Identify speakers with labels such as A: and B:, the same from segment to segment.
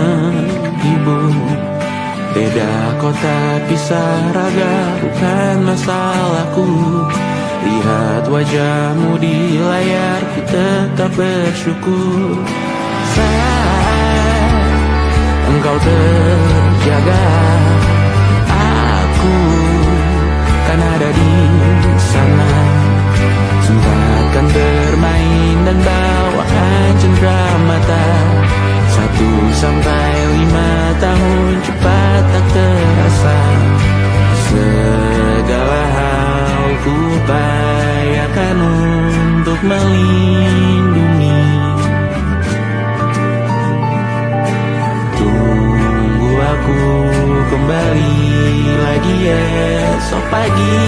A: menghibur. Beda kota pisah raga bukan masalahku. Lihat wajahmu di layar, ku tetap bersyukur. Saat engkau terjaga, aku kan ada di sana. Sempatkan bermain dan bawaan cendera mata. 1 sampai 5 tahun cepat tak terasa. Segala hal ku upayakan untuk melindungi. Tunggu aku kembali lagi esok pagi.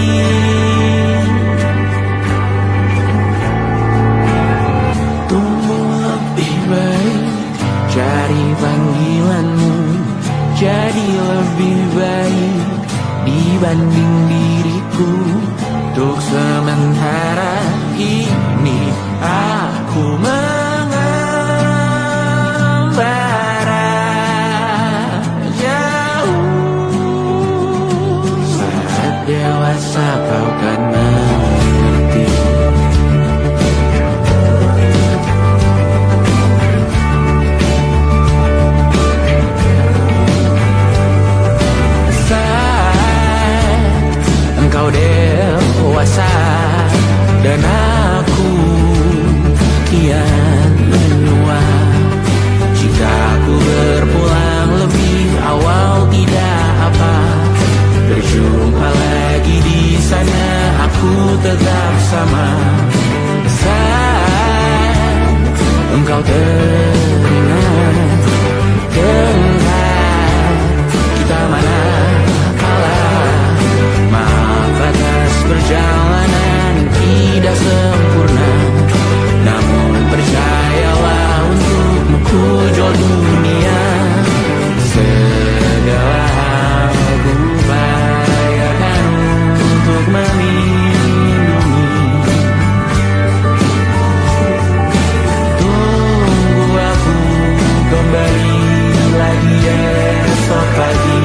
A: Tumbuh lebih baik, cari panggilanmu. Jadi lebih baik dibanding diriku. Untuk sementara ini aku mengembara jauh. Saat dewasa kau kan mengerti. Engkau dewasa dan aku kian menua. Jika aku berpulang lebih awal tidak apa. Berjumpa lagi di sana, aku tetap sama. Saat engkau teringat, kita mana atas perjalanan tidak sempurna. Namun percayalah untukmu ku jual dunia. Segala hal ku upayakan untuk melindungi. Tunggu aku kembali lagi esok pagi.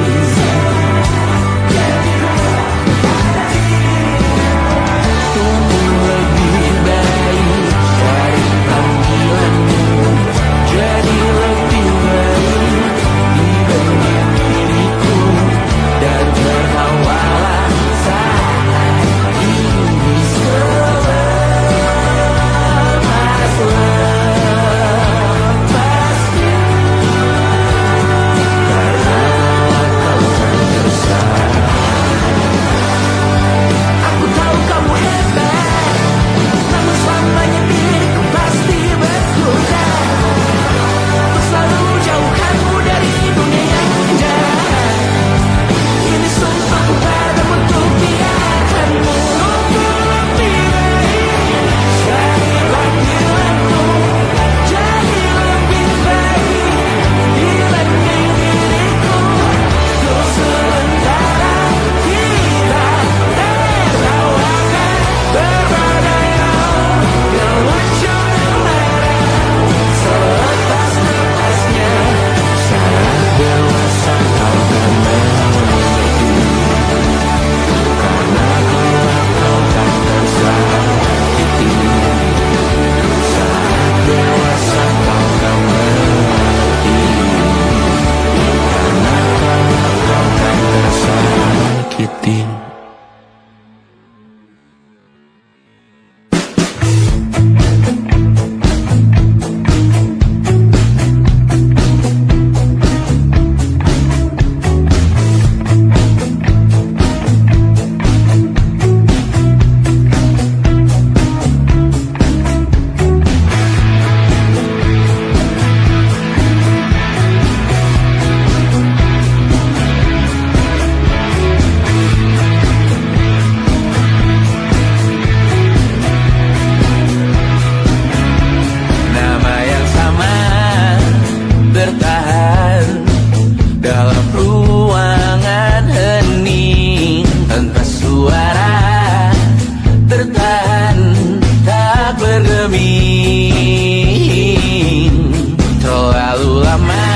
A: Terlalu lama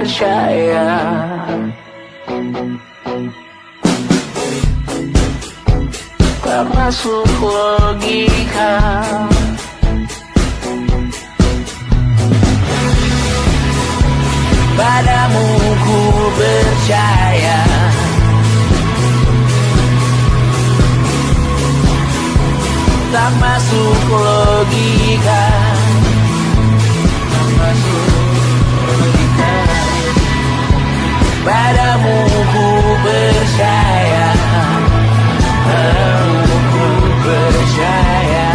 A: percaya. Tak masuk logika. Padamu ku percaya. Tak masuk logika. Tak masuk logika. Padamu ku percaya. Padamu ku percaya.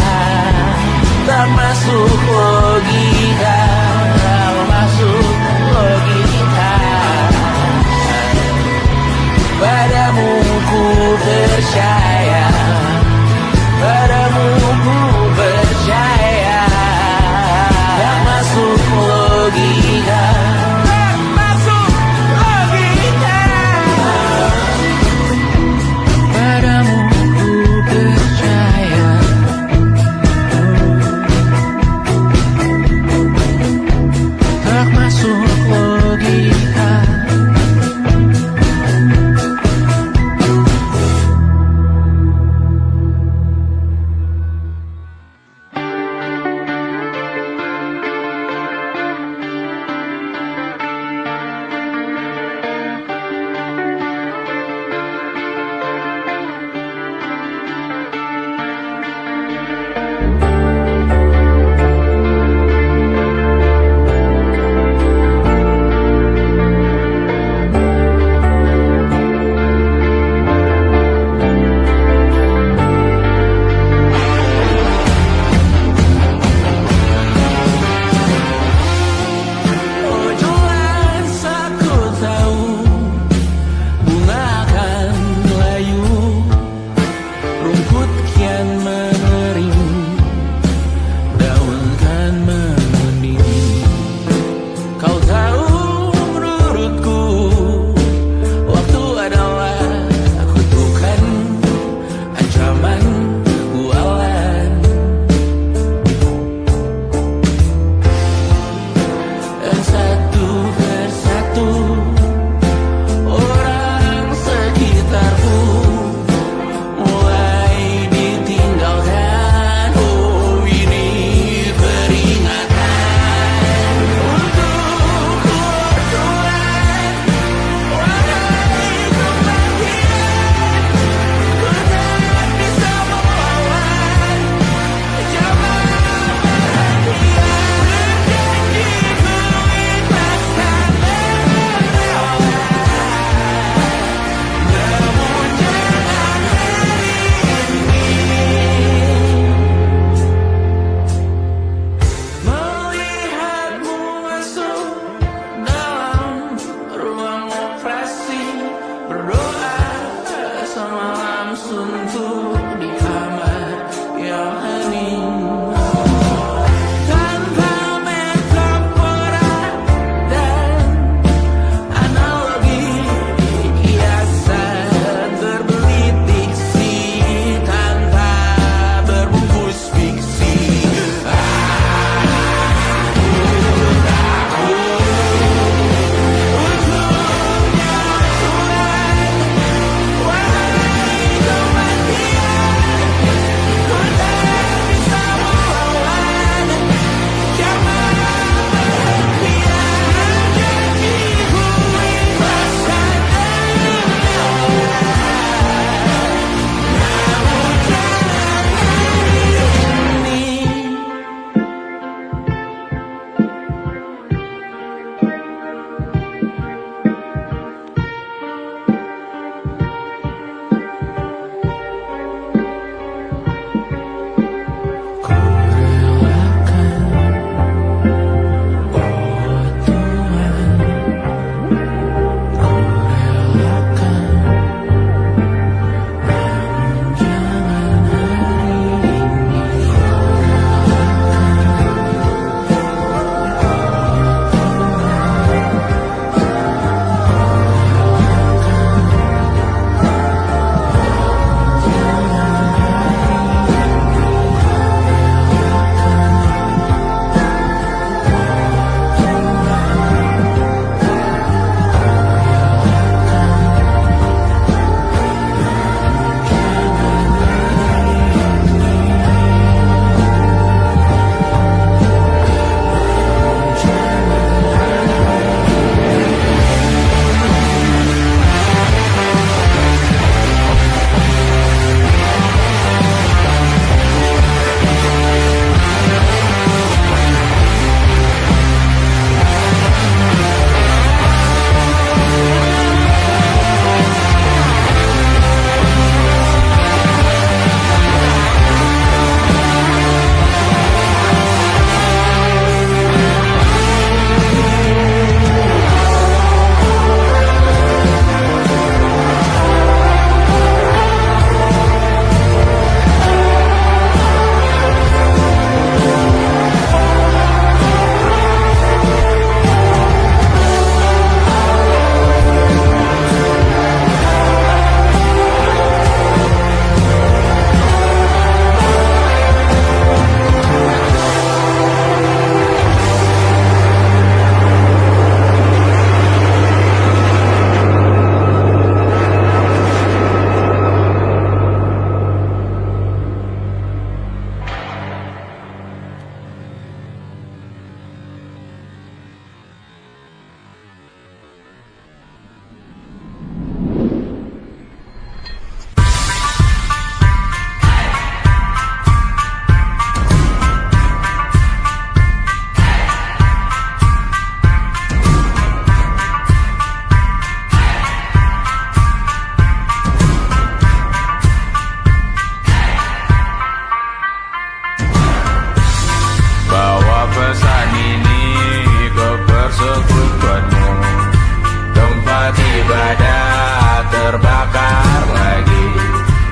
B: terbakar lagi.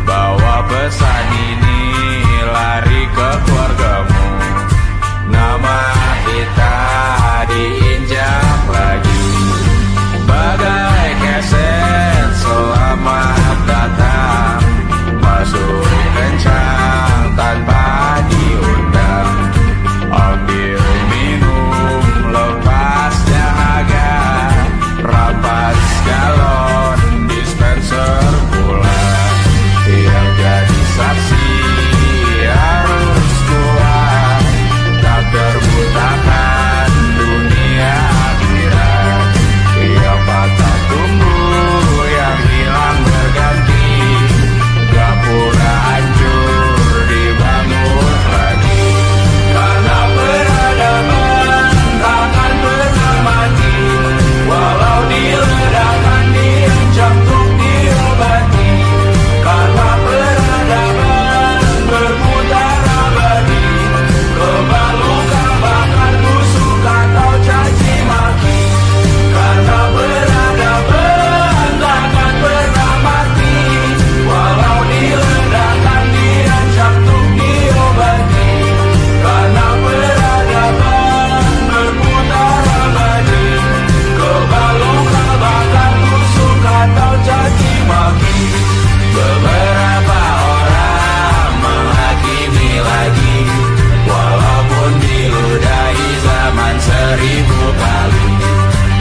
B: Bawa pesan ini lari ke keluargamu. Nama kita diinjak lagi. Bagai keset selamat datang, masuk kencang tanpa diundang. Ambil minum lepas dahaga, rampas galon dispenser pula. Yang jadi saksi harus kuat, tak terbutakan dunia akhirat. Yang patah tumbuh, yang hilang berganti, gak pura hancur dibangun lagi. Karena peradaban takkan pernah mati, walau diledakkan diancam untuk diobati. Karena peradaban berputar abadi, kebal luka bahkan busuk atau caci maki. Karena peradaban takkan pernah mati, walau diledakkan diancam untuk diobati. Karena peradaban berputar abadi, kebal luka bahkan busuk atau caci maki. Beberapa orang menghakimi lagi, walaupun diludahi zaman 1000 kali.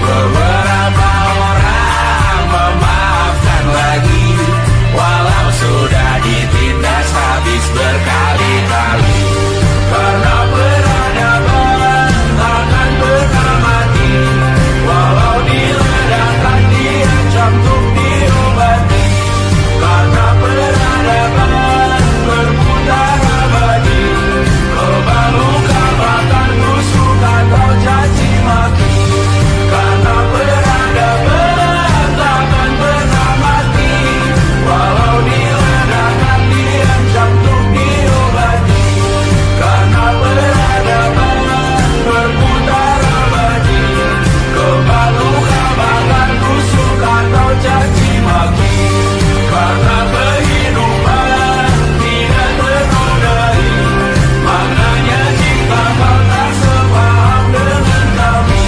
B: Beberapa orang memaafkan lagi, walau sudah ditindas habis berkali-kali. Karena peradaban takkan pernah mati, walau diledakkan diancam untuk diobati. Karena peradaban berputar abadi, kebal luka bahkan busuk atau caci maki. Karena peradaban takkan pernah mati, walau diledakkan diancam untuk diobati. Karena peradaban berputar abadi, kebal luka bahkan busuk atau caci maki. Karena kehidupan tidak ternodai, maknanya jika kau tak sepaham dengan kami.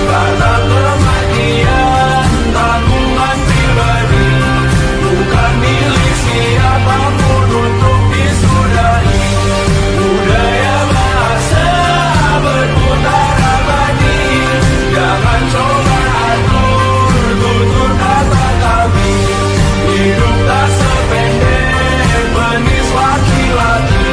B: Karena kematian tanggungan pribadi, bukan milik siapapun untuk disudahi. Budaya bahasa berputar abadi, jangan coba atur tutur kata kami. Hidup tak sependek penis laki-laki,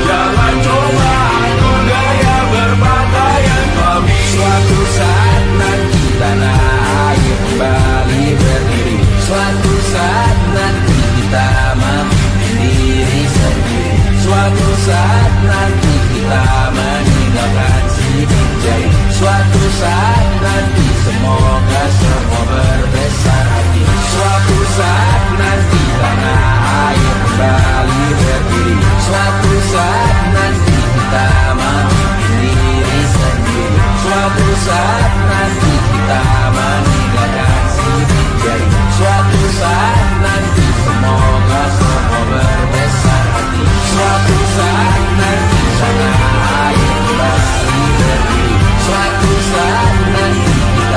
B: jangan coba atur gaya berpakaian kami. Suatu saat nanti tanah air kembali berdiri, suatu saat nanti kita memimpin diri sendiri. Suatu saat nanti kita meninggalkan sidik jari. Suatu saat nanti semoga semua berbesar hati. Suatu saat nanti tanah air kembali berdiri. Suatu saat nanti kita memimpin diri sendiri. Suatu saat nanti kita meninggalkan sidik jari. Suatu saat nanti semoga semua berbesar hati. Suatu saat nanti tanah air kembali berdiri. Suatu saat nanti kita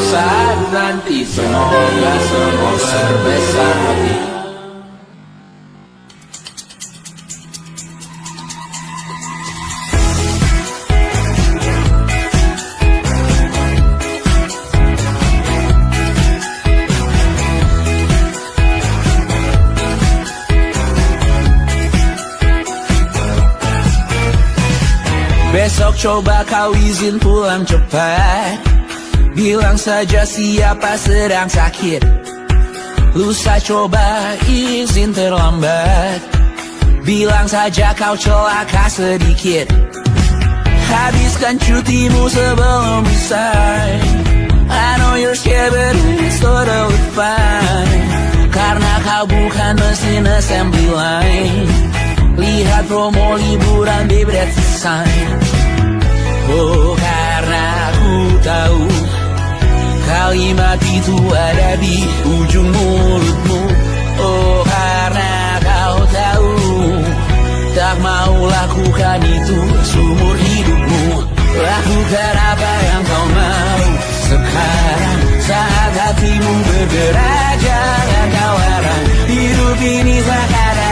B: saat nanti. Semoga semua berbesar hati.
A: Besok coba kau izin pulang cepat. Bilang saja siapa sedang sakit. Lusa coba izin terlambat. Bilang saja kau celaka sedikit. Habiskan cutimu sebelum usai. I know you're scared but it's totally fine. Karena kau bukan mesin assembly line. Lihat promo liburan baby that's a sign. Oh karena aku tahu kalimat itu ada di ujung mulutmu. Oh karena kau tahu tak mau lakukan itu seumur hidupmu. Lakukan apa yang kau mau sekarang saat hatimu bergerak. Jangan kau larang, hidup ini tak ada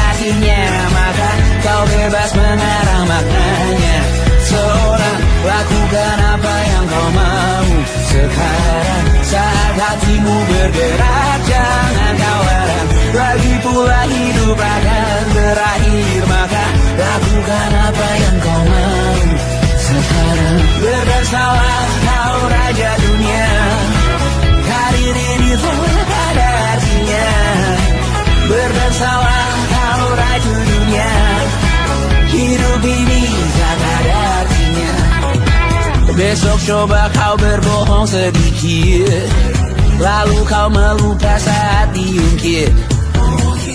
A: artinya, maka kau bebas mengarang maknanya. Seorang lakukan apa yang kau mau sekarang saat hatimu bergerak. Jangan kau larang, lagi pula hidup akan berakhir, maka lakukan apa yang kau mau sekarang. Berdesalah kau raja dunia, karir ini tak ada artinya. Berdesalah kau raja dunia, hidup ini tak ada artinya. Besok coba kau berbohong sedikit, lalu kau melupa saat diungkit.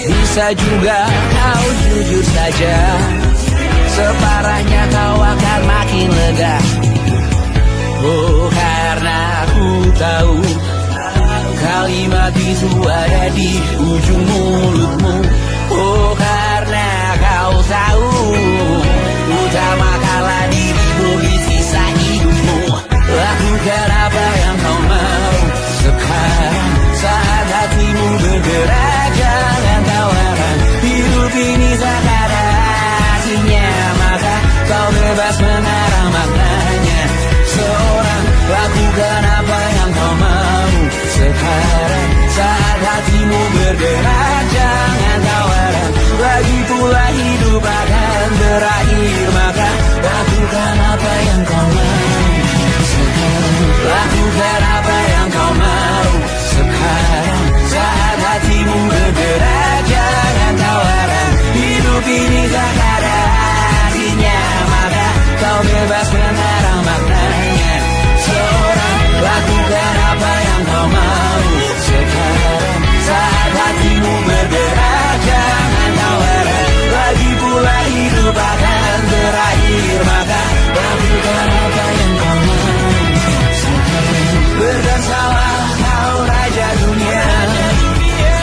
A: Bisa juga kau jujur saja, separahnya kau akan makin lega. Oh karena aku tahu kalimat itu ada di ujung mulutmu. Oh karena kau tahu utamakanlah dirimu di sisa hidupmu. Lakukan apa yang kau mau sekarang saat hatimu bergerak. Jangan kau larang, hidup ini tak ada artinya, maka kau bebas mengarang maknanya. Seorang lakukan apa yang kau mau sekarang saat hatimu bergerak. Jangan kau larang, lagi pula hidup akan berakhir, maka lakukan apa yang kau mau sekarang. Lakukan apa yang kau mau sekarang saat hatimu bergerak. Jangan kau larang, hidup ini tak ada artinya, maka kau bebas mengarang maknanya. Seorang lakukan apa yang kau mau sekarang saat hatimu bergerak. Jangan kau larang, lagi pula hidup akan berakhir, maka lakukan apa yang kau mau sekarang. Berdansalah kau raja dunia,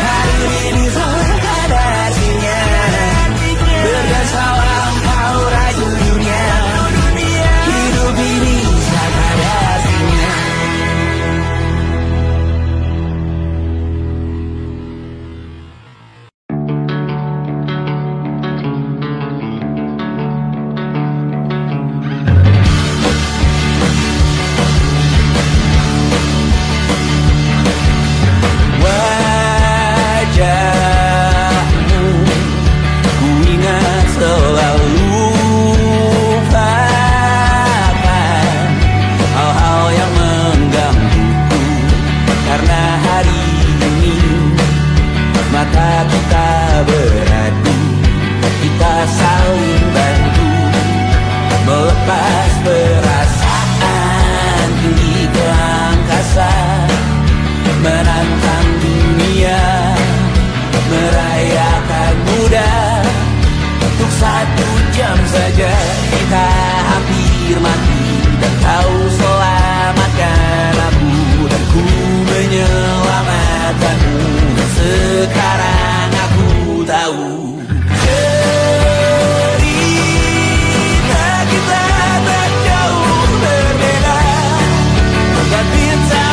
A: hari ini tak ada artinya. Berdansalah kau raja dunia, hidup ini tak ada artinya. Wajahmu ku ingat selalu, lupakan hal-hal yang menggangguku. Karena hari ini mata kita beradu, kita saling bantu melepas perasaan tinggi ke angkasa, menantang dunia, merayakan muda. Untuk 1 jam saja kita hampir mati, dan kau selamatkan aku, dan ku menyelamatkanmu. Dan sekarang aku tahu cerita kita tak jauh berbeda, dan bintang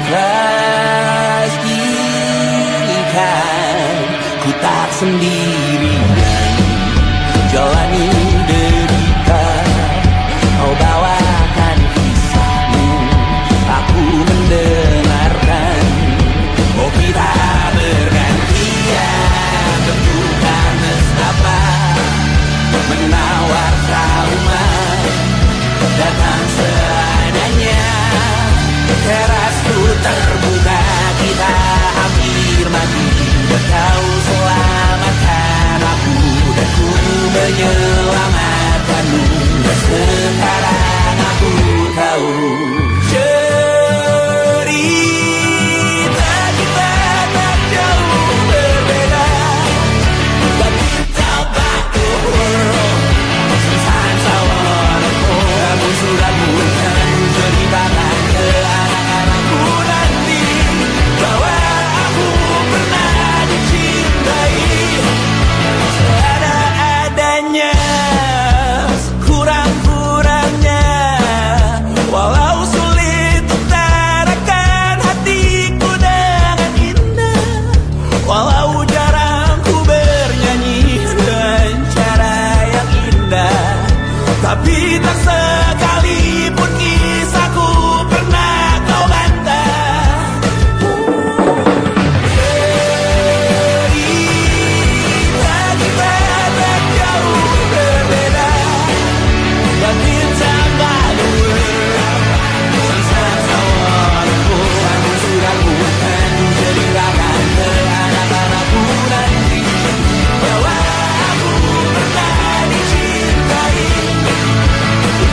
A: pastikan ku tak sendirian jalani derita. Kau bawakan kisahmu, aku mendengarkan. Oh kita bergantian, tentukan nestapa menawar trauma datang seadanya. Terasku terbuka, kita hampir mati. Kau selamatkan aku dan ku menyelamatkanmu. Dan sekarang aku tahu cerita kita tak jauh berbeda. But tell back the world, sometimes I wanna go. Kamu sudah bukan ceritakan ke anak-anakku nanti bahwa aku pernah dicintai seada-adanya, kurang-kurangnya. Walau sulit utarakan hatiku dengan indah, walau jarang ku bernyanyi dengan cara yang indah, tapi tak sekalipun kisahku pernah kau bantah. Cerita kita tak jauh berbeda, but it's about the world. Sometimes I wanna go. Kamu sudah bukan ceritakan ke anak-anakku nanti bahwa aku pernah dicintai.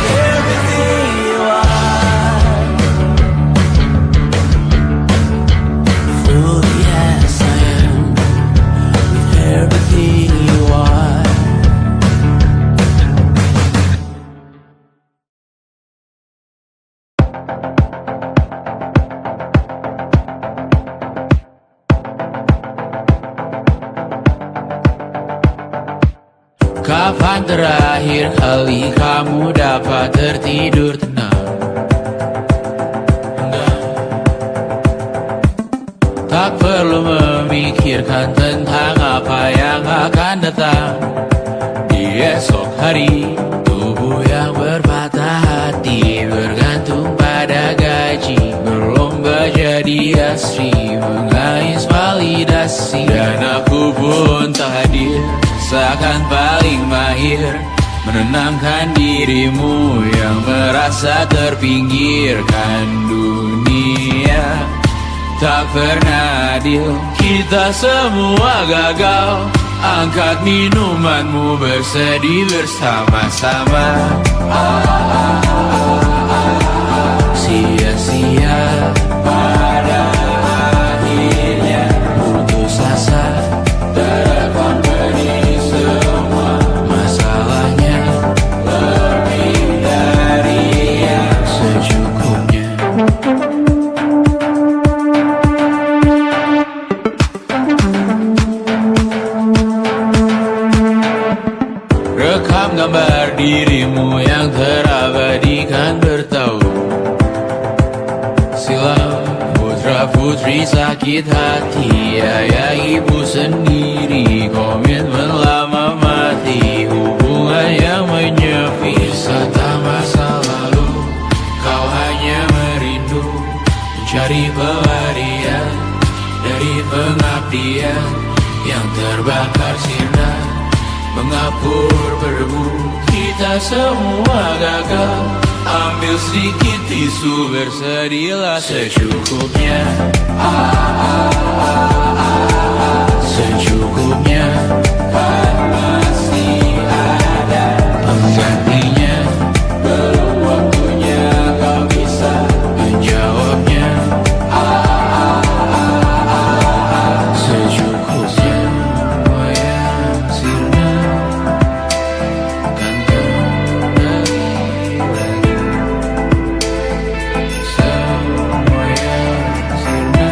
A: Everything you are, fully as I am, with everything you are. Kapan terakhir kali kamu dapat tertidur tenang? Tak perlu memikirkan tentang apa yang akan datang di esok hari. Tubuh yang berpatah hati bergantung pada gaji, berlomba jadi asri, mengais validasi. Dan aku pun tak hadir, seakan paling mahir menenangkan dirimu yang merasa terpinggirkan dunia. Tak pernah adil, kita semua gagal. Angkat minumanmu, bersedih bersama-sama. Sia-sia pada akhirnya putus asa, terekam benih semua masalahnya. Lebih dari yang secukupnya. Rekam gambar dirimu yang terabadikan bertahun silam. Putra-putri sakit hati, ayah ibu sendiri, komitmen lama mati, hubungan yang menyepi. Wisata masa lalu, kau hanya merindu mencari pelarian dari pengabdian yang terbakar sirna, mengapur berdebu. Kita semua gagal. Ambil sedikit tisu, bersedihlah secukupnya. Secukupnya, kan masih ada penggantinya. Belum waktunya kau bisa menjawabnya. Secukupnya, yang sirna kan kembali lagi. Semua yang sirna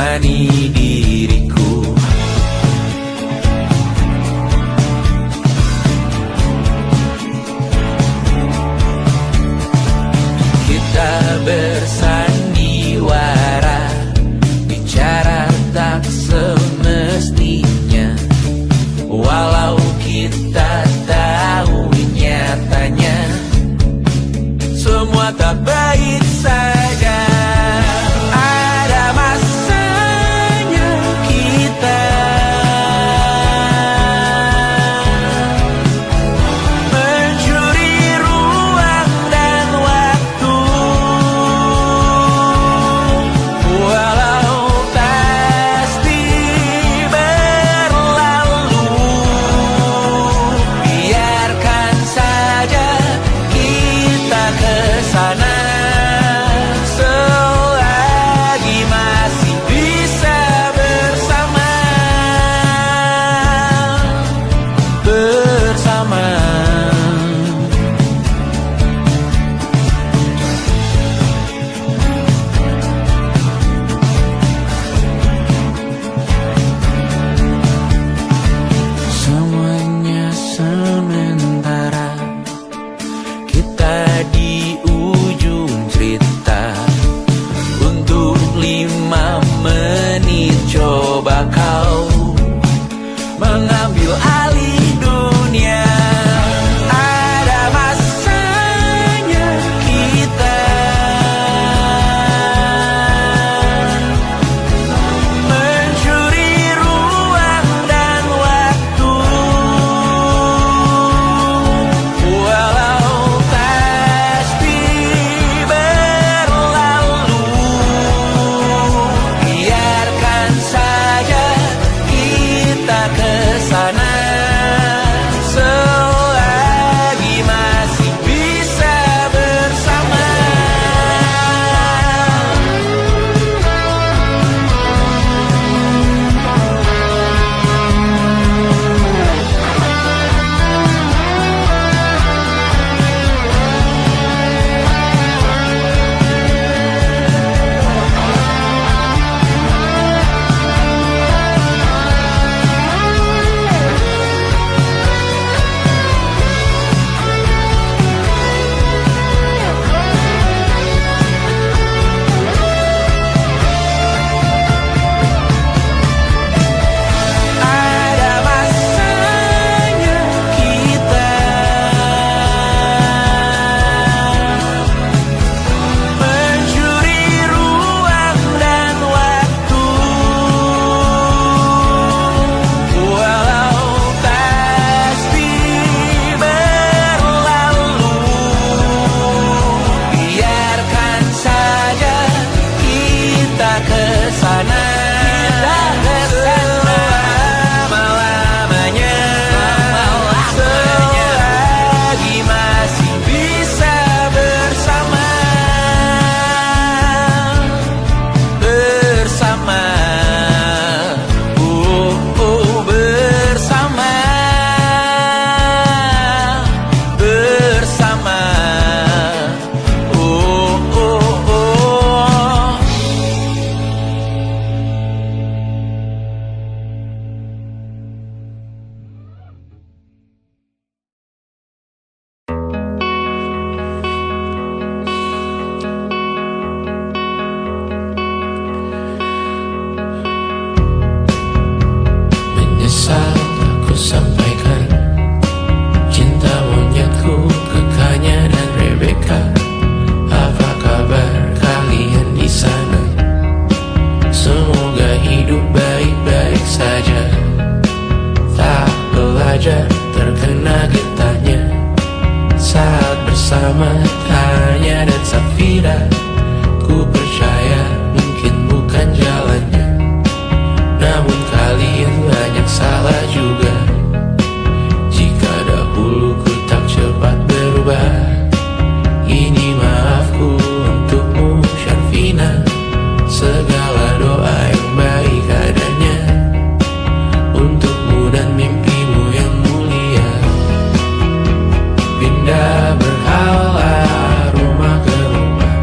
A: menemani diriku. Kita bersandiwara, bicara tak semestinya, walau kita tahu nyatanya semua tak baik saja. Ada masanya kita mencuri ruang dan waktu, walau pasti berlalu. Biarkan saja kita kesana selagi masih bisa bersama. Semuanya sementara, kita di ujung cerita. Untuk 5 menit coba kau mengambil alih dunia. Ada masanya kita mencuri ruang dan waktu, walau pasti berlalu. Biarkan saja kita kesana selagi masih bisa bersama. Ada masanya kita mencuri ruang dan waktu, walau pasti berlalu. Biarkan saja kita kesana selama-lamanya, selagi masih bisa bersama. Bersama, bersama, bersama, oh. Menyesal aku sampaikan cinta monyetku ke Kanya dan Rebecca. Apa kabar kalian di sana? Semoga hidup baik-baik saja. Tak belajar terkena getahnya saat bersama Tanya dan Safira. Ku percaya mungkin bukan jalannya, namun kalian banyak salah juga. Jika dahulu ku tak cepat berubah, ini maafku untukmu Syarfina. Segala doa yang baik adanya untukmu dan mimpimu yang mulia. Pindah berhala rumah ke rumah,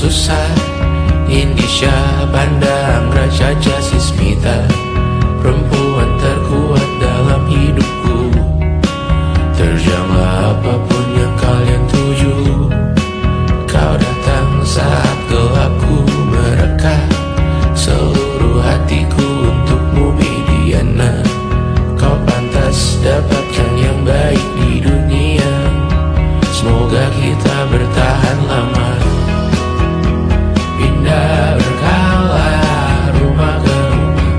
A: susah. Indonesia pandang Raja Jasismita, perempuan terkuat dalam hidupku. Terjanglah apapun yang kalian tuju. Kau datang saat gelapku mereka, seluruh hatiku untukmu Mediana. Kau pantas dapatkan yang baik di dunia. Semoga kita bertahan lama. Pindah berkala rumah ke rumah,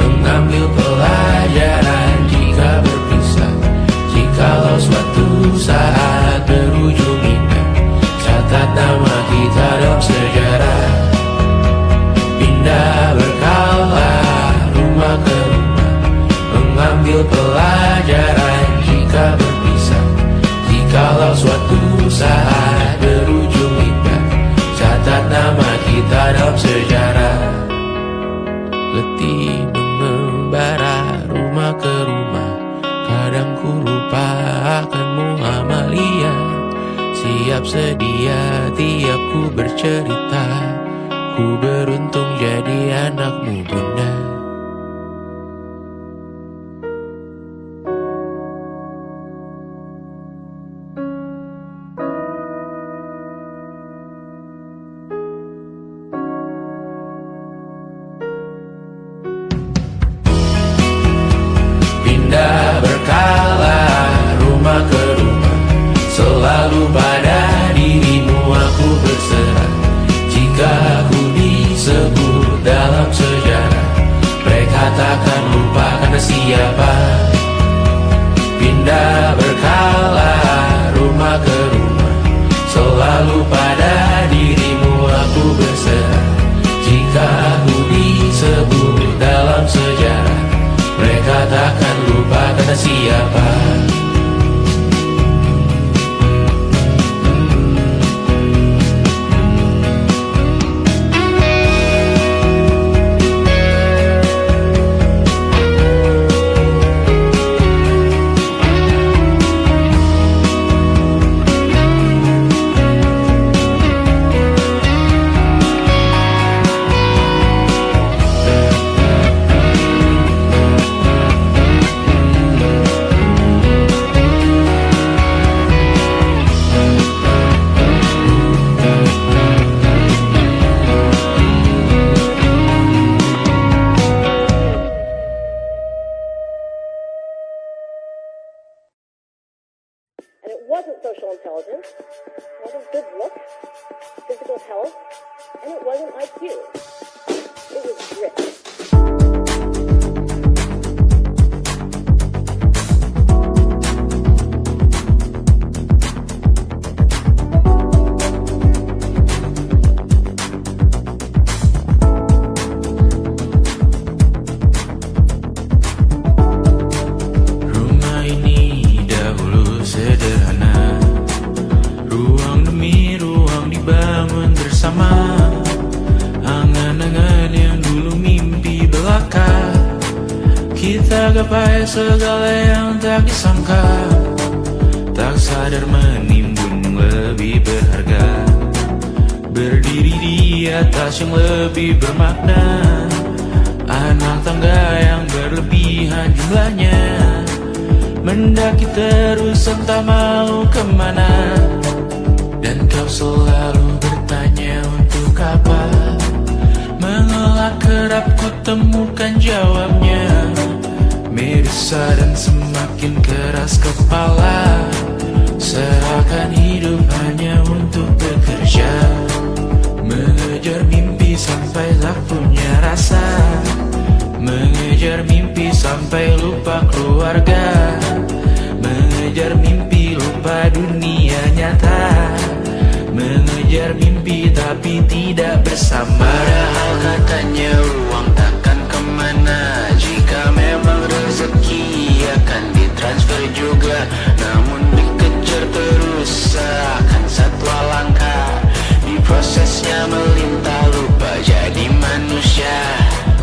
A: mengambil pelajaran jika berpisah. Jikalau suatu saat berujung indah, catat nama kita dalam sejarah. Pindah berkala rumah ke rumah, mengambil pelajaran jika berpisah. Jikalau suatu saat berujung indah, catat nama kita dalam sejarah. Letih mengembara rumah ke rumah, kadang ku lupa akanmu Amalia. Siap sedia tiap ku bercerita, ku beruntung jadi anakmu bunda. Pindah berkala rumah ke rumah, selalu pada dirimu aku berserah. Jika aku disebut dalam sejarah, mereka takkan lupa karena siapa. Pindah berkala rumah ke rumah, selalu pada dirimu aku berserah. Jika aku disebut dalam sejarah, mereka takkan lupa kata siapa.
C: And it wasn't social intelligence, it wasn't good looks, physical health, and it wasn't IQ. It was grit.
A: Rumah ini dahulu sederhana, ruang demi ruang dibangun bersama. Angan-angan yang dulu mimpi belaka, kita gapai segala yang tak disangka. Tak sadar menimbun lebih berharga, berdiri di atas yang lebih bermakna. Anak tangga yang berlebihan jumlahnya, mendaki terus entah mau kemana. Dan kau selalu bertanya untuk apa, mengelak kerap ku temukan jawabnya. Meresah dan semakin keras kepala, seakan hidup hanya untuk bekerja. Mengejar mimpi sampai tak punya rasa, mengejar mimpi sampai lupa keluarga. Mengejar mimpi lupa dunia nyata, mengejar mimpi tapi tidak bersama. Padahal katanya uang takkan kemana, jika memang rezeki akan ditransfer juga. Namun dikejar terus seakan satwa langka, di prosesnya melintah lupa jadi manusia.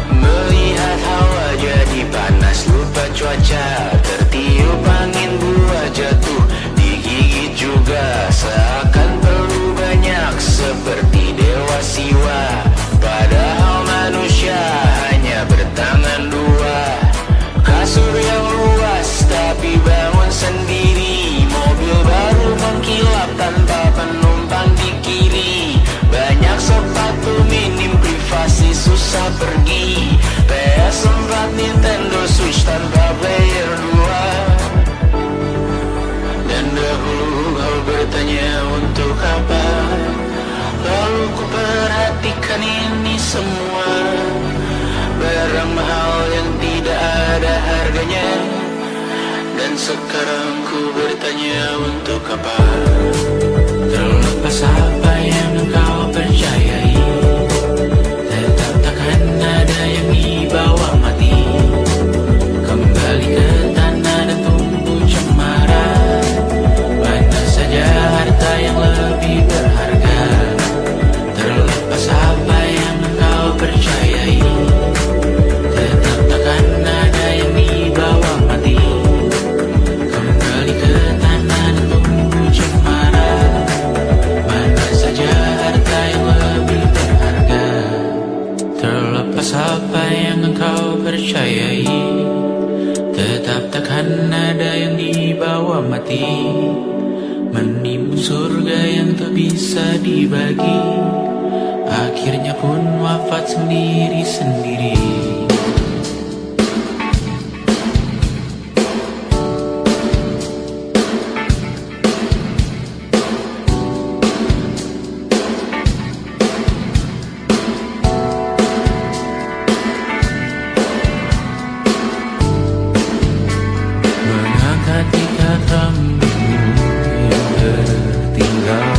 A: Melihat hawa jadi panas lupa cuaca,
D: sekarang ku bertanya untuk apa?
A: Terlepas apa yang engkau percayai, tetap takkan ada yang dibawa mati. Kembali ke tanah dan tumbuh cemara. Mana saja harta yang lebih berharga. Terlepas apa yang engkau percayai, tetap takkan ada yang dibawa mati. Kembali ke tanah dan tumbuh cemara. Mana saja harta yang lebih berharga. Terlepas apa yang engkau percayai, tetap takkan ada yang dibawa mati. Menimbun surga yang tak bisa dibagi, akhirnya pun wafat sendiri-sendiri. Mengangkat ikat rambutmu yang tertinggal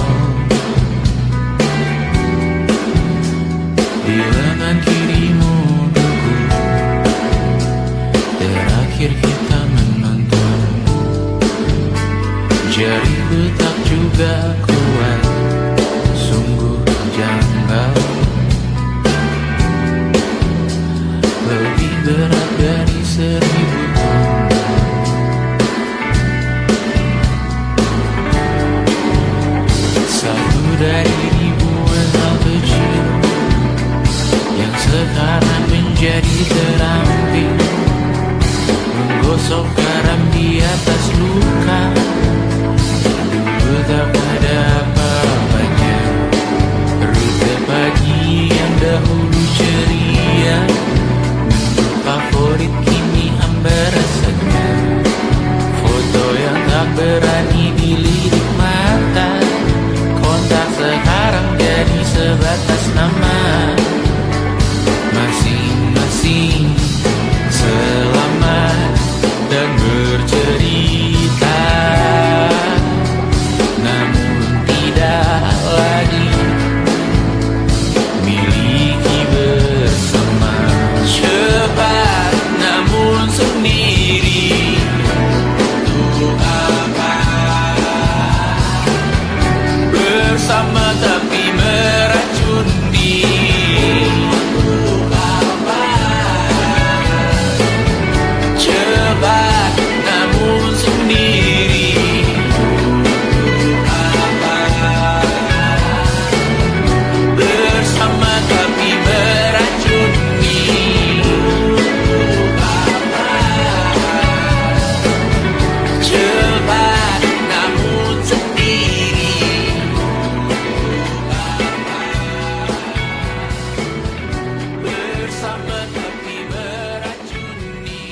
A: di lengan kirimu dulu. Terakhir kita menonton, jariku tak juga kuat, sungguh janggal. Lebih berat dari 1000 ton. Satu dari ribuan hal kecil yang sekarang menjadi terampil, menggosok garam di atas luka. Dulu tak ada apa-apanya, rute pagi yang dahulu ceria, menu favorit kini hambar rasanya. Foto yang tak berani dilirik mata, kontak sekarang jadi sebatas nama. Masing-masing selamat dan bercerita, namun tidak lagi miliki bersama. Cepat namun sendiri, untuk apa? Bersama tapi meracun diri, untuk apa? Cepat namun sendiri, untuk apa? Bersama tapi meracun diri, untuk apa? Cepat namun sendiri, bersama tapi meracuni.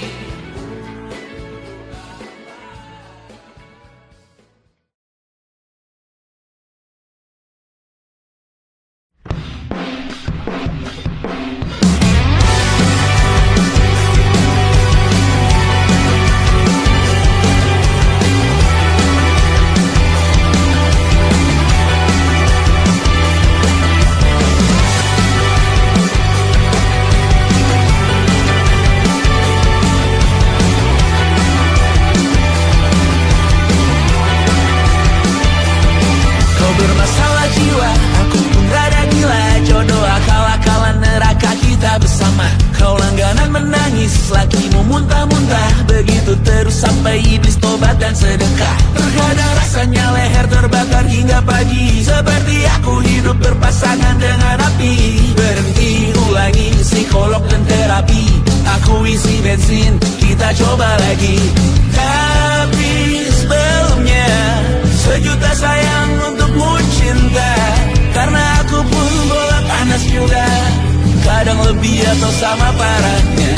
A: Kau bermasalah jiwa, aku pun rada gila. Jodoh akal-akalan neraka kita bersama. Kau langganan menangis, lakimu muntah-muntah. Begitu terus sampai iblis tobat dan sedekah. Terkadang rasanya leher terbakar hingga pagi, seperti aku hidup berpasangan dengan api. Berhenti, ulangi psikolog dan terapi. Aku isi bensin, kita coba lagi. Tapi sebelumnya, sejuta sayang untukmu cinta. Karena aku pun bola panas juga, kadang lebih atau sama parahnya.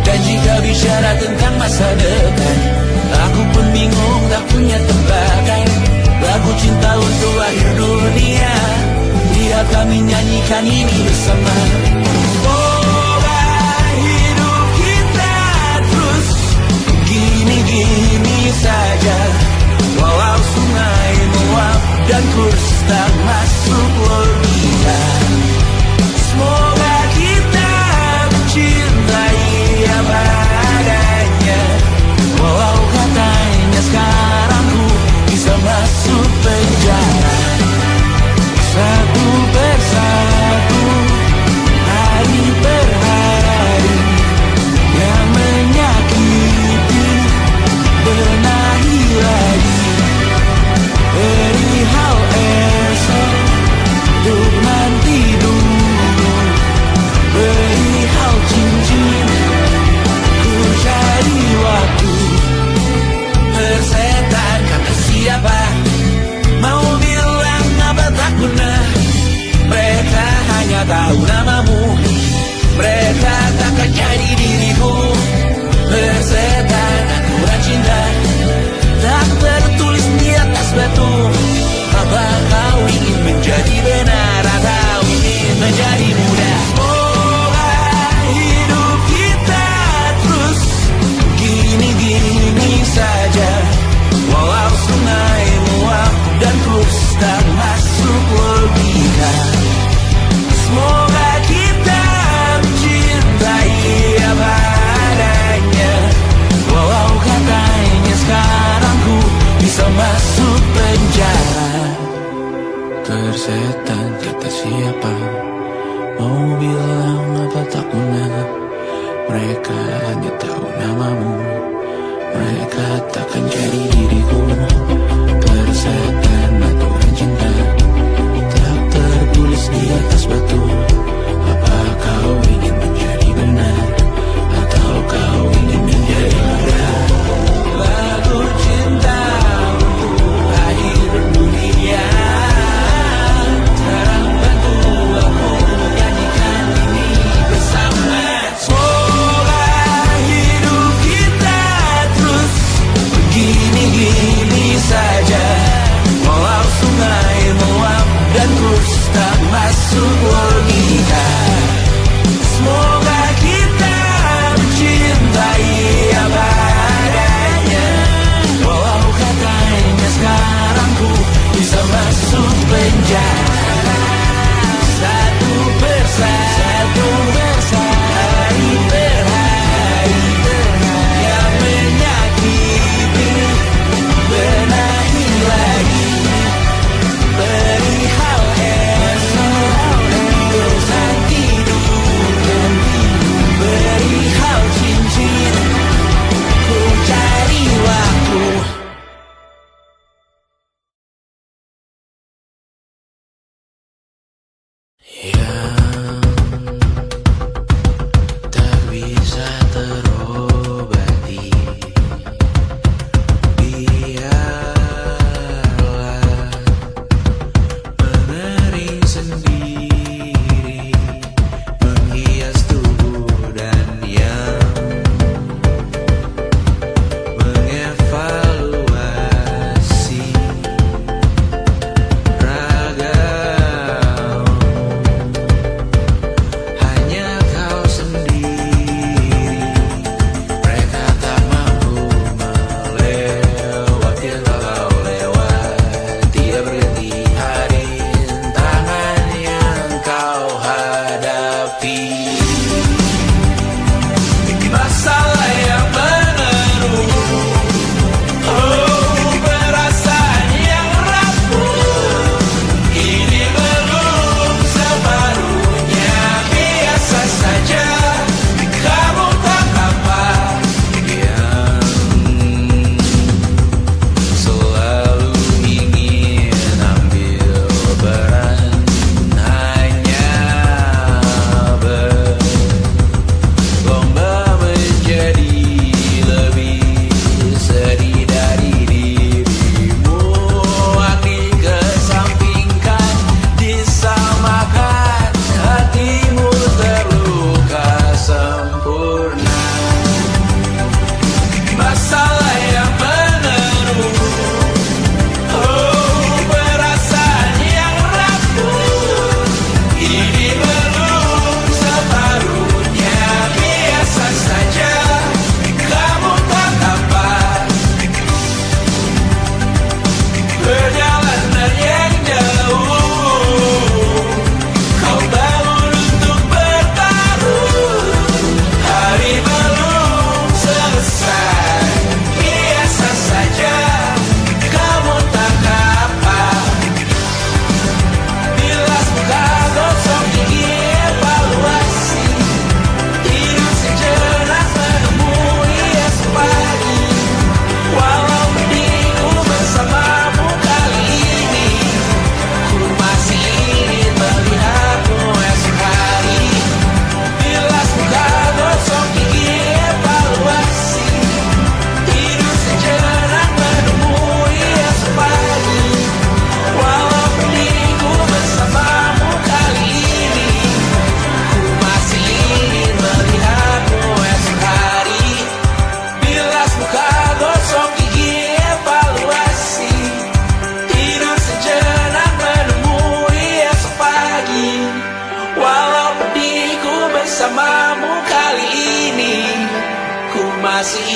A: Dan jika bicara tentang masa depan, aku pun bingung tak punya tebakan. Lagu cinta untuk akhir dunia, biar kami nyanyikan ini bersama. Semoga hidup kita terus gini-gini Walau sungai meluap dan terus tak masuk logika. Semoga kita mencintai apa adanya. Walau katanya sekarang ku bisa masuk penjara. Tersetan kata siapa, mau bilang apa tak guna. Mereka hanya tahu namamu, mereka takkan jadi diriku. Tersetan aturan cinta tak tertulis di atas batu. Apa kau ingin menjadi benar, atau kau ingin menjadi mudah? Lagu cinta untuk akhir dunia, sekarang bantu aku nyanyikan ini bersama. Semoga hidup kita terus begini.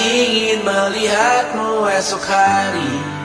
A: ingin melihatmu esok hari.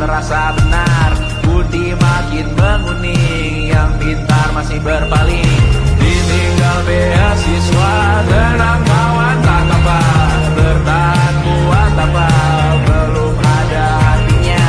A: Terasa benar, putih makin menguning, yang pintar masih berpaling. Ditinggal beasiswa, tenang kawan tak kabar, bertahan kuat tapal, belum ada artinya,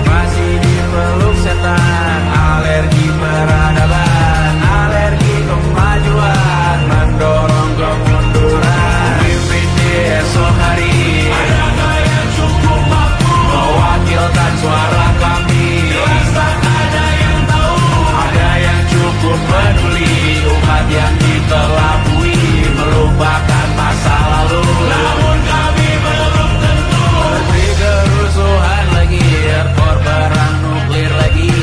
A: masih dipeluk setan. Alergi peradaban, alergi kemajuan, mendorong kemunduran. Mimpin di esok hari, adakah yang cukup mampu mewakilkan suara kami? Jelas tak ada yang tahu, ada yang cukup peduli, umat yang dikelabui, melupakan masa lalu. Namun kami belum tentu seperti kerusuhan lagi, erkor perang nuklir lagi.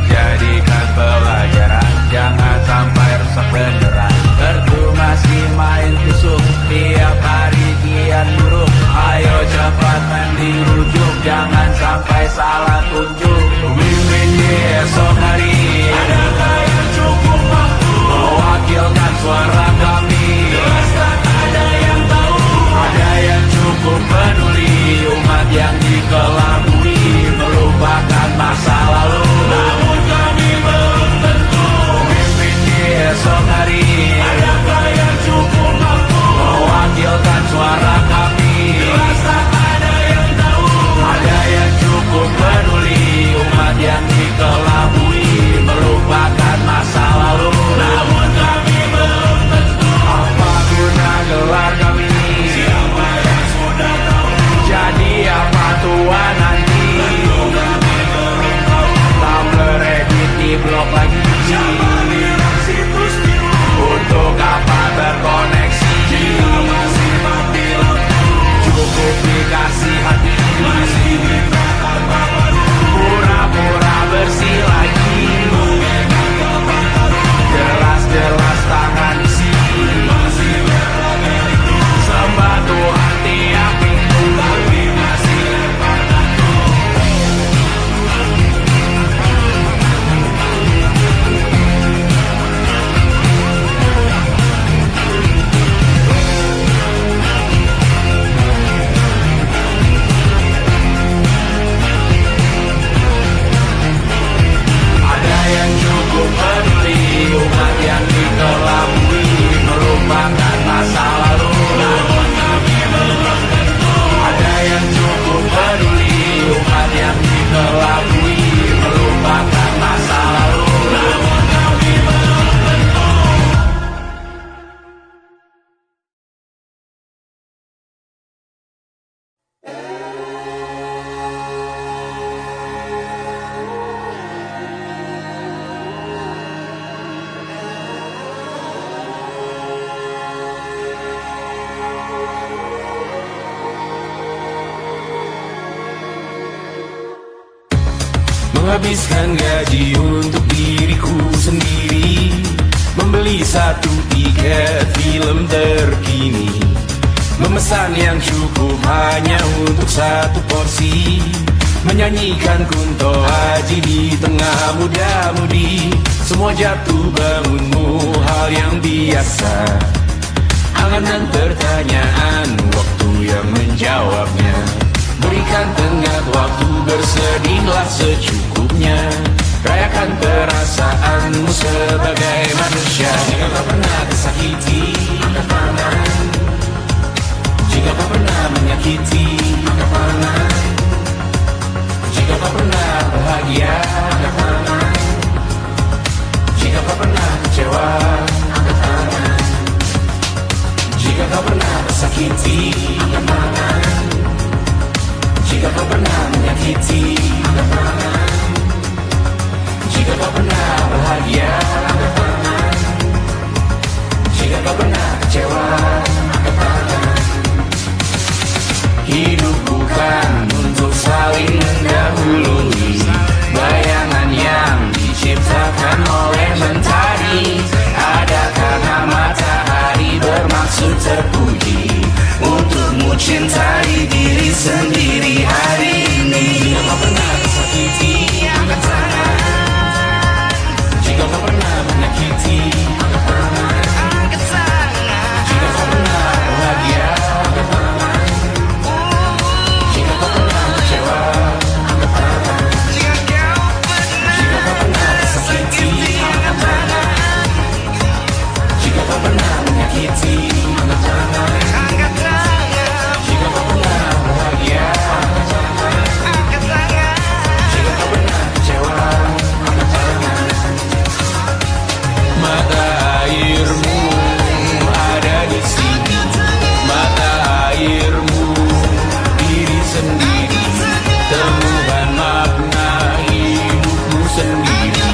A: Jadikan pelajaran, jangan sampai rusak beneran. Erdu masih main tusuk, tiap hari kian buruk. Ayo cepat mandi rujuk, jangan sampai salah tunjuk. Mimpin di esok hari, adakah yang cukup mampu mewakilkan suara kami? Jelas tak ada yang tahu, ada yang cukup peduli, umat yang dikelabui, melupakan masa lalu. Namun kami belum tentu mimpin di esok hari, adakah yang cukup mampu mewakilkan suara kami? Jelas tak ada yang tahu, ada yang cukup peduli, umat yang dikelabui, melupakan masa lalu. Namun kami belum tentu apa guna gelar kami. Siapa yang sudah tahu, jadi apa tua nanti? Tentu kami belum tahu, tak beredit di blog lagi. Siapa bilang situs biru, untuk apa terkoneksi? Jika masih mati lampu, cukup dikasih hati, masih mintakan baru, pura-pura bersih lagi. Jelas-jelas tangan isi, masih berlagak, sembah Tuhan tiap minggu, tapi masih lempar batu. Ada yang cukup peduli, umat yang dikelabui, melupakan masa lalu. Namun kami belum tentu, ada yang cukup peduli, umat yang dikelabui, melupakan masa lalu. Namun kami belum tentu. Menghabiskan gaji untuk diriku sendiri, membeli satu tiket film terkini, memesan yang cukup hanya untuk satu porsi, menyanyikan Kunto Aji di tengah muda-mudi. Semua jatuh bangunmu hal yang biasa, angan dan pertanyaan, waktu yang menjawabnya. Berikan tenggat waktu, bersedihlah secukupnya. Rayakan perasaanmu sebagai manusia. Jika kau pernah tersakiti, angkat tangan. Jika kau pernah menyakiti, angkat tangan. Jika kau pernah bahagia, angkat tangan. Jika kau pernah kecewa, angkat tangan. Jika kau pernah tersakiti, angkat tangan. Jika kau pernah menyakiti, angkat tangan. Jika kau pernah bahagia, angkat tangan. Jika kau pernah kecewa, angkat tangan. Hidup bukan untuk saling mendahului bayangan yang diciptakan oleh mentari. Ada karena matahari bermaksud terpuji untukmu cintai diri sendiri hari ini. Jika kau pernah tersakiti, angkat tangan. Jika kau pernah menyakiti, angkat tangan. Jika kau pernah bahagia, angkat tangan. Jika kau pernah kecewa, angkat tangan. Jika kau pernah tersakiti, angkat tangan. Jika kau pernah menyakiti, angkat tangan. Jika kau pernah bahagia, angkat tangan. Jika kau pernah kecewa, angkat tangan. Mata airmu ada di sini. Mata airmu diri sendiri. Temukan makna hidupmu sendiri.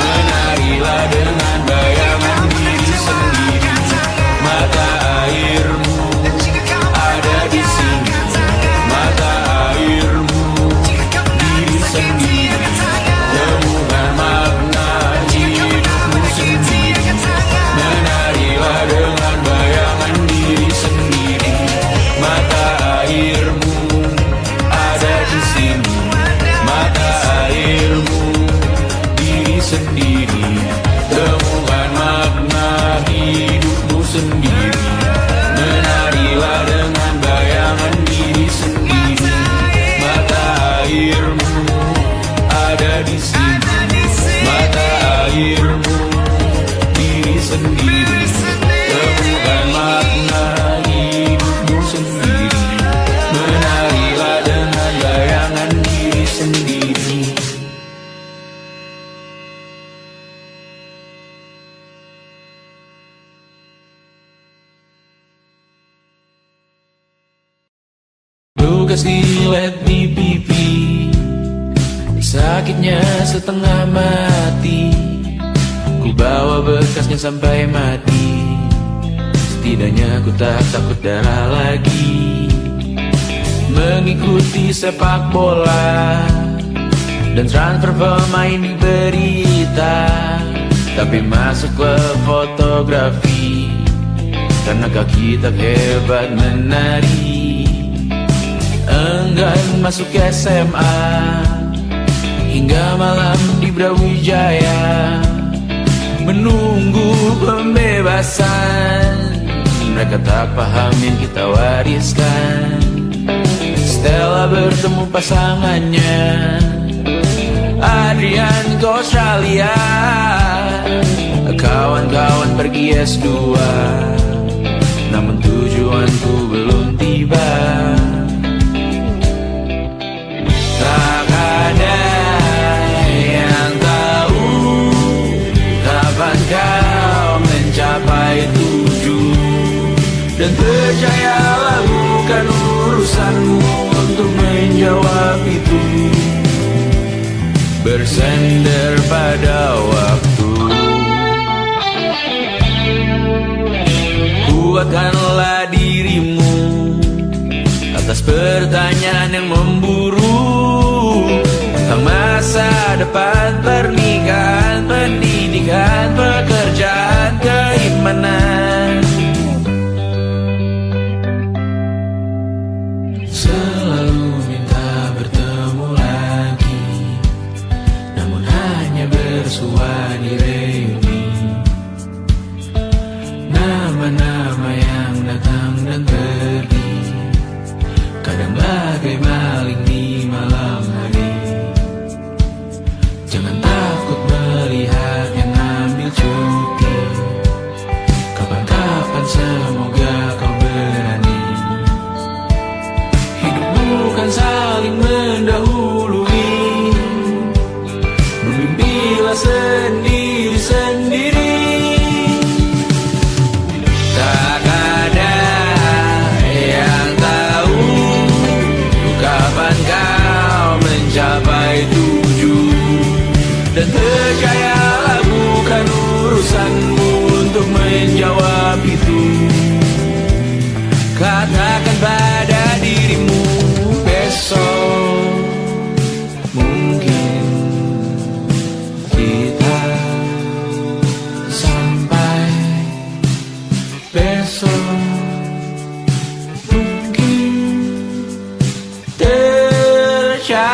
A: Menarilah dengan bayangan diri sendiri. Mata airmu ada di sini. Mata airmu diri sendiri. Temukan makna hidupmu sendiri. Menarilah dengan bayangan diri sendiri. Mata airmu ada di sini. Mata airmu diri sendiri. Temukan makna hidupmu sendiri. Menarilah dengan bayangan diri sendiri. Mata airmu ada di sini. Mata airmu diri sendiri. Temukan makna hidupmu sendiri. Menarilah dengan bayangan diri sendiri. Lukas dilet di pipi, sakitnya setengah mati. Ku bawa bekasnya sampai mati. Setidaknya ku tak takut darah lagi. Mengikuti sepak bola dan transfer pemain di berita. Tapi masuk ke fotografi karena kaki tak hebat menari. Enggan masuk SMA hingga malam di Brawijaya menunggu pembebasan. Mereka tak paham yang kita wariskan. Stella bertemu pasangannya Adrian ke Australia. Kawan-kawan pergi S2, namun tujuanku belum tiba. Tak ada yang tahu kapan kau mencapai tujuan. Dan percayalah bukan urusanmu untuk menjawab itu. Bersender pada waktu. Kuatkanlah dirimu atas pertanyaan yang memburu tentang masa depan, pernikahan, pendidikan, pekerjaan, keimanan. Selalu minta bertemu lagi, namun hanya bersua di reuni. Nama-nama yang datang dan pergi, kadang bagai maling di malam hari. Jangan menjawab itu. Katakan pada dirimu besok mungkin kita sampai, besok mungkin tercapai.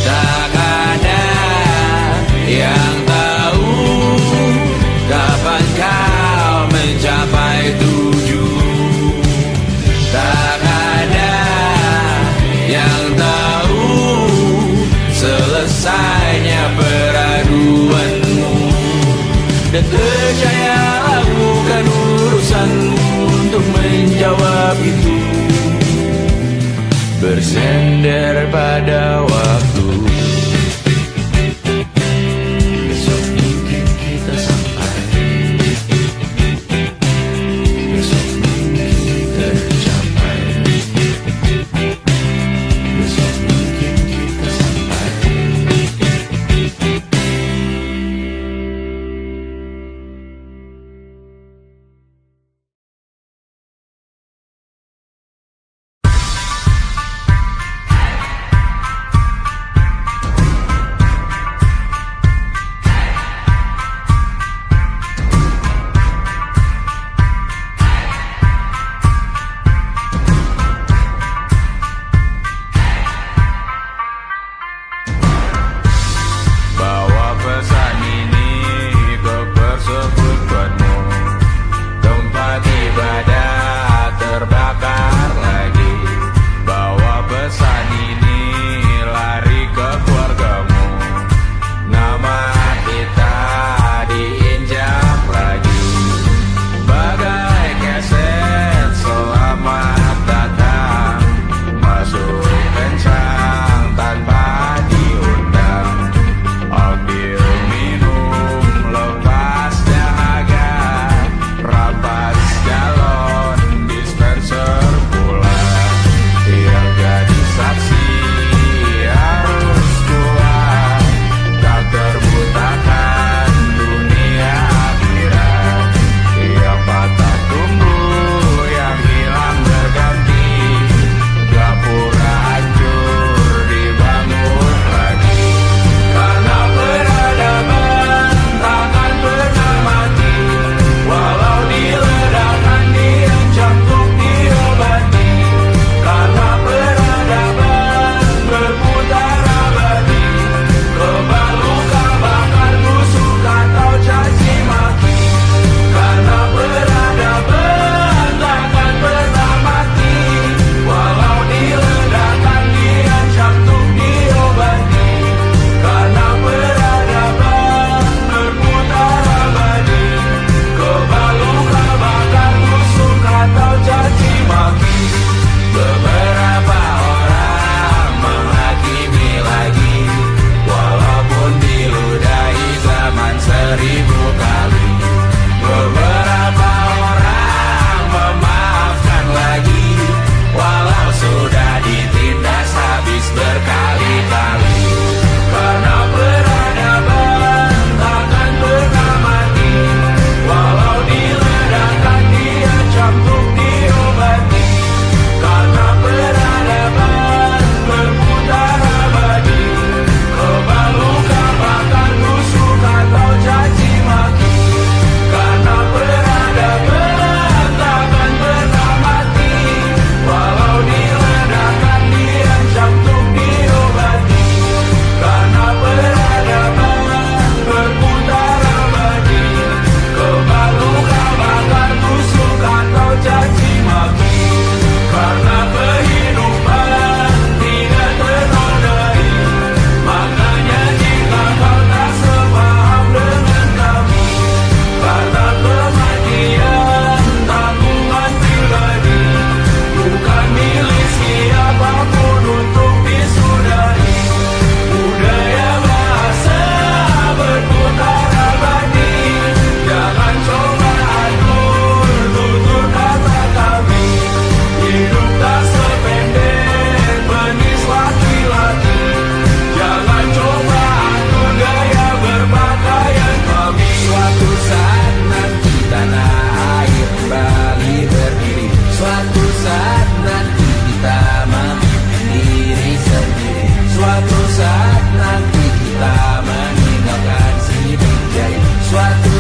A: Tak ada yang tahu kapan kau mencapai tujuh. Tak ada yang tahu selesainya peraduanmu. Dan percayalah bukan urusanmu untuk menjawab itu. Bersender pada waktu. Besok mungkin kita sampai, besok mungkin tercapai, besok mungkin kita sampai.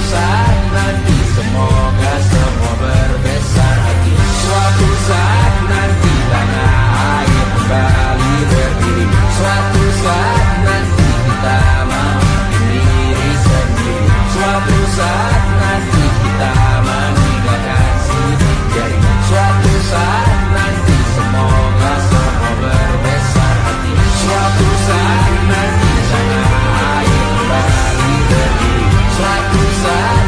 A: saat nanti semoga semua berbesar hati. Suatu saat nanti tanah air kembali berdiri. Suatu saat nanti kita memimpin diri sendiri. Suatu saat nanti kita meninggalkan sidik jari. Suatu saat nanti semoga semua berbesar hati. Suatu saat nanti tanah air kembali berdiri. Suatu saat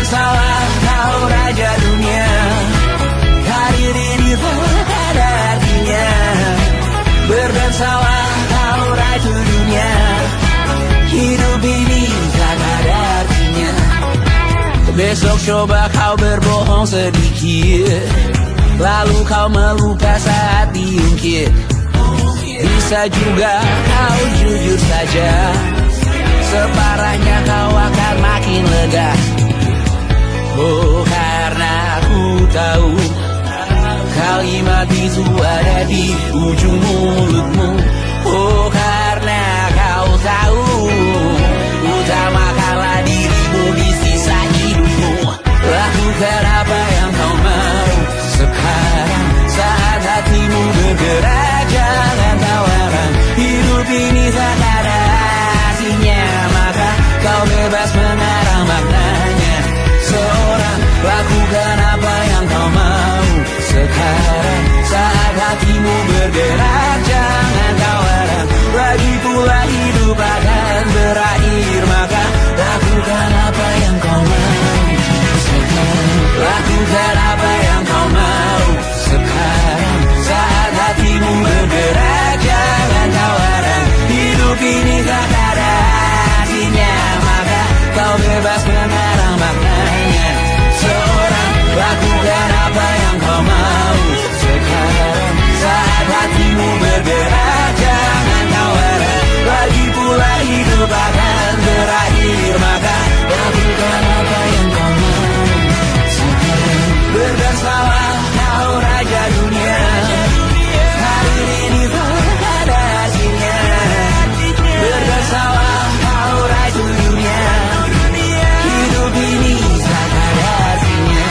A: bersalah kau raja dunia. Karir ini tak ada artinya. Berdansalah kau ratu dunia. Hidup ini tak ada artinya. Besok coba kau berbohong sedikit, lalu kau melupa saat diungkit. Bisa juga kau jujur saja, separahnya kau akan makin lega. Oh, karena aku tahu kalimat itu ada di ujung mulutmu. Oh, karena kau tahu utamakanlah dirimu di sisa hidupmu. Lakukan apa yang kau mau sekarang, saat hatimu bergerak. Jangan tawaran, hidup ini tak ada artinya, maka kau bebas mengarang maknanya. Seorang, lakukan apa yang kau mau sekarang, saat hatimu bergerak. Jangan tawaran, lagi pula hidup akan berakhir, maka lakukan apa yang kau mau sekarang. Lakukan apa yang kau mau sekarang, saat hatimu bergerak. Jangan tawaran, hidup ini tak ada artinya, maka kau bebas mengarang maknanya. Seorang, lakukan apa yang kau mau sekarang, saat hatimu bergerak. Jangan tawaran, lagi pula hidup akan berakhir, maka lakukan apa yang kau mau sekarang. Berdansalah kau raja dunia. Hari ini tak ada artinya. Berdansalah kau raja dunia. Hidup ini tak ada artinya.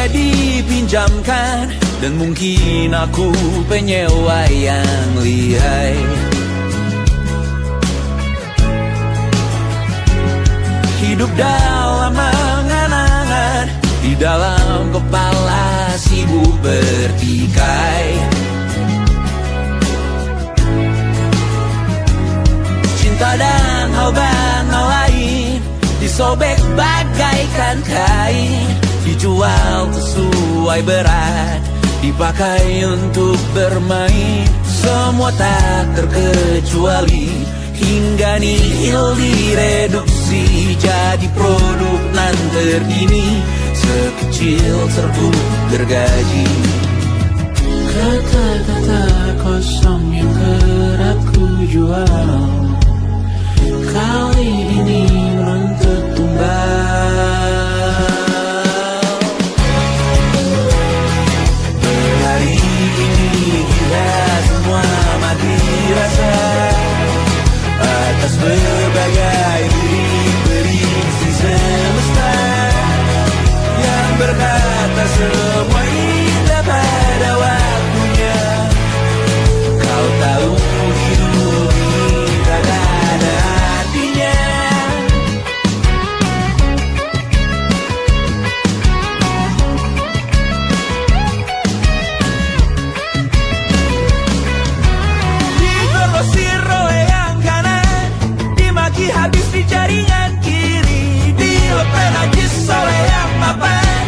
A: Dipinjamkan, dan mungkin aku penyewa yang lihai. Hidup dalam angan-angan, di dalam kepala sibuk bertikai. Cinta dan hal lain disobek bagaikan kain, dijual sesuai berat, dipakai untuk bermain. Semua tak terkecuali, hingga nihil direduksi jadi produk nan terkini, sekecil serbuk gergaji. Kata-kata kosong yang kerap ku jual, kali ini menuntut tumbal. Hari ini kita semua mati rasa atas berbagai prediksi semesta yang berkata semua indah pada waktunya. Kau tahu hidup ini tak ada artinya. Digrosir oleh yang kanan, dimaki habis di jaringan kiri, dilepeh najis oleh yang mapan,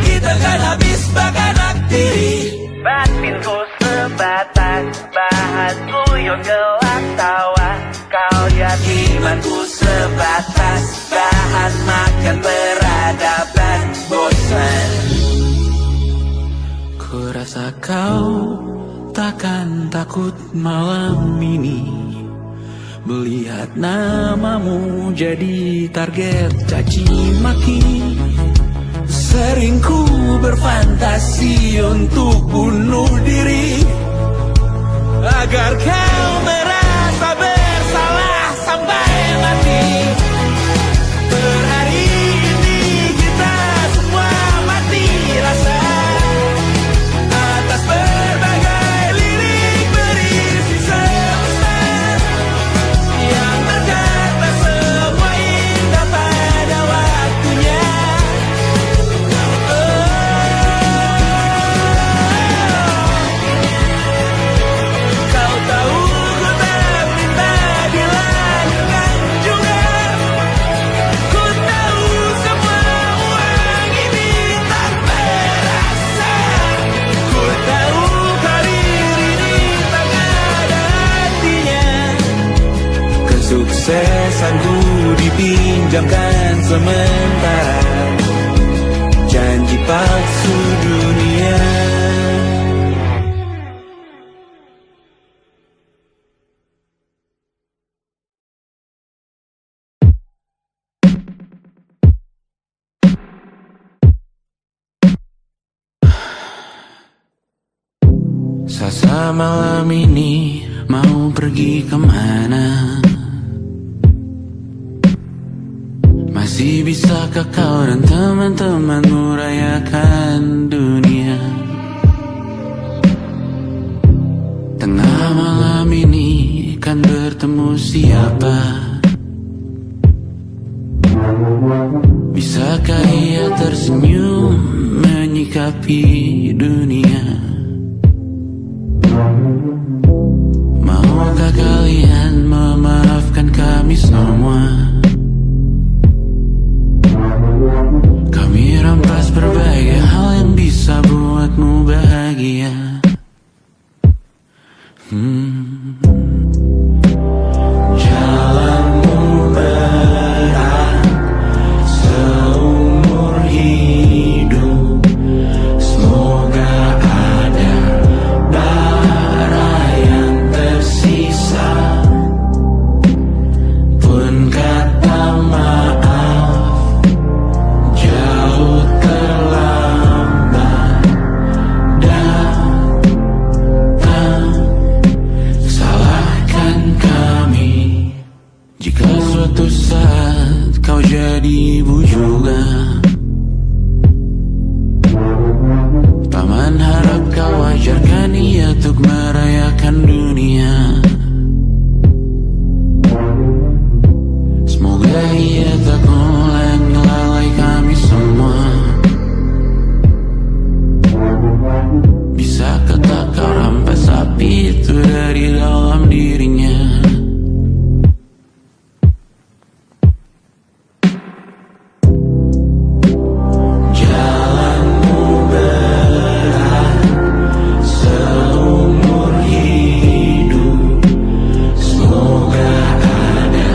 A: kita kan habis bakanak diri. Batinku sebatas bahan guyon gelak tawa, kau jadi imanku sebatas bahan makan peradaban bosan. Ku rasa kau takkan takut malam ini Melihat namamu jadi target caci maki. Sering ku berfantasi untuk bunuh diri agar kau merasa bersalah sampai mati. Per hari ini kita semua mati rasa atas berbagai lirik berisi semesta yang berkata semua indah pada waktunya. Kau tahu ku tak minta dilahirkan juga. Ku tahu semua uang ini tak berasa. Ku tahu karir ini tak ada artinya. Kesuksesanku dipinjamkan sementara, janji palsu dunia. Sasa malam ini mau pergi kemana? Masih bisakah kau dan teman-temanmu rayakan dunia? Tengah malam ini kan bertemu siapa? Bisakah ia tersenyum menyikapi dunia? Maukah kalian memaafkan kami semua? Kami rampas berbagai hal yang bisa buatmu bahagia. Jalanmu berat seumur hidup. Semoga ada bara yang tersisa. Pun kata maaf jauh terlambat datang. Salahkan kami jika suatu saat kau jadi ibu juga. Paman harap kau ajarkan ia untuk merayakan dunia. Semoga ia tak ulangi lalai kami semua. Bisakah tak kau rampas api itu dari dalam dirinya? Jalanmu berat seumur hidup. Semoga ada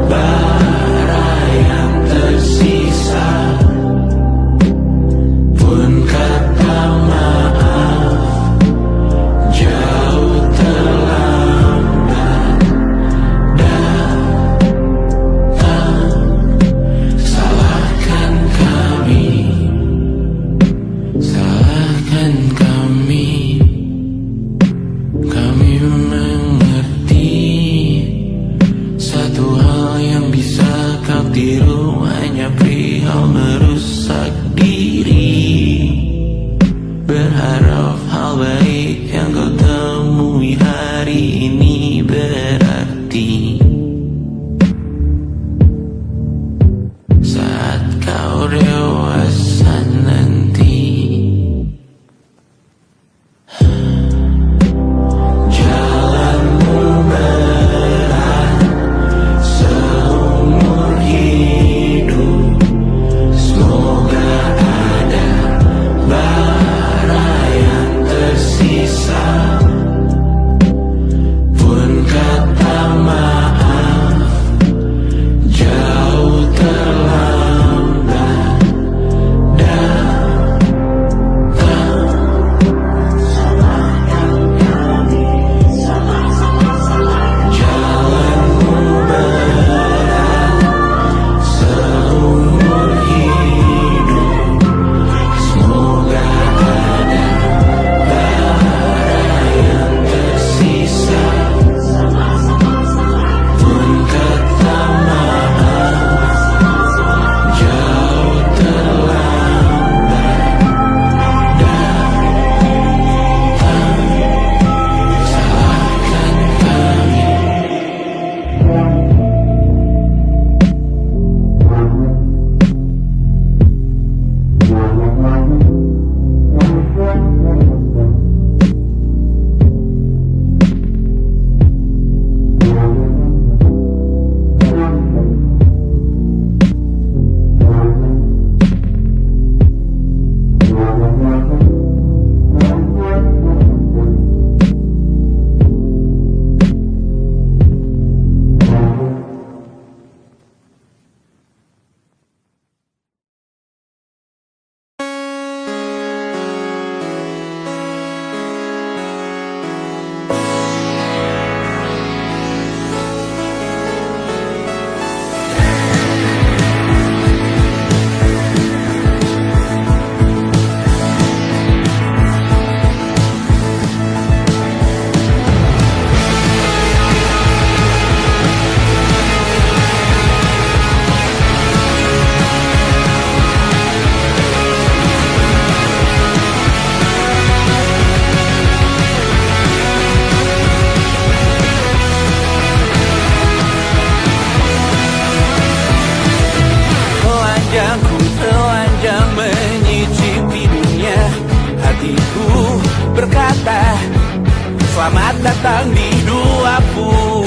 A: bara yang tersisa. Pun kata maaf jauh terlambat datang. Salahkan kami, salahkan kami. Kami mengerti satu hal yang bisa kau tiru hanya perihal merusak diri. Berharap hal baik yang kau temui hari ini berarti saat kau dewasa nanti. Jalanmu berat seumur hidup. Selamat datang di 20